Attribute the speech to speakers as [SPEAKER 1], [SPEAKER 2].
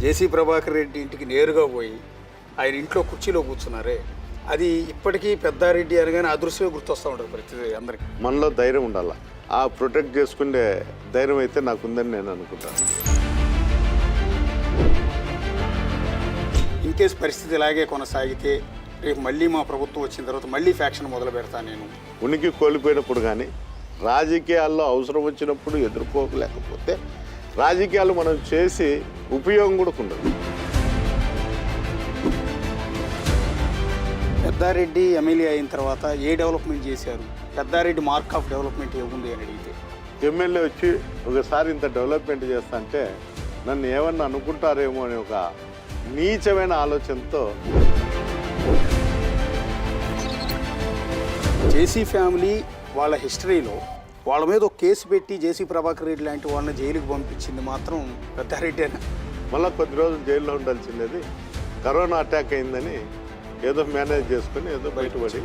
[SPEAKER 1] జేసీ ప్రభాకర్ రెడ్డి ఇంటికి నేరుగా పోయి ఆయన ఇంట్లో కుర్చీలో కూర్చున్నారే, అది ఇప్పటికీ పెద్దారెడ్డి అనగానే అదృశ్యమే గుర్తొస్తూ ఉంటుంది ప్రతి అందరికీ.
[SPEAKER 2] మనలో ధైర్యం ఉండాలి. ఆ ప్రొటెక్ట్ చేసుకునే ధైర్యం అయితే నాకుందని నేను అనుకుంటాను.
[SPEAKER 1] ఇన్ కేసు పరిస్థితి ఇలాగే కొనసాగితే రేపు మళ్ళీ మా ప్రభుత్వం వచ్చిన తర్వాత మళ్ళీ ఫ్యాక్షన్ మొదలు పెడతాను నేను.
[SPEAKER 2] ఉనికి కోల్పోయినప్పుడు కానీ రాజకీయాల్లో అవసరం వచ్చినప్పుడు ఎదుర్కోలేకపోతే రాజకీయాలు మనం చేసి ఉపయోగం కూడా ఉండదు.
[SPEAKER 1] పెద్దారెడ్డి ఎమ్మెల్యే అయిన తర్వాత ఏ డెవలప్మెంట్ చేశారు, పెద్దారెడ్డి మార్క్ ఆఫ్ డెవలప్మెంట్ ఏముంది అని అడిగితే,
[SPEAKER 2] ఎమ్మెల్యే వచ్చి ఒకసారి ఇంత డెవలప్మెంట్ చేస్తా అంటే నన్ను ఏమన్నా అనుకుంటారేమో అనే ఒక నీచమైన ఆలోచనతో
[SPEAKER 1] జేసీ ఫ్యామిలీ వాళ్ళ హిస్టరీలో వాళ్ళ మీద ఒక కేసు పెట్టి జేసీ ప్రభాకర్ రెడ్డి లాంటి వాళ్ళని జైలుకి పంపించింది మాత్రం పెద్దారెడ్డి అని.
[SPEAKER 2] మళ్ళీ కొద్ది రోజులు జైల్లో ఉండాల్సింది కరోనా అటాక్ అయిందని ఏదో మేనేజ్ చేసుకుని ఏదో బయటపడి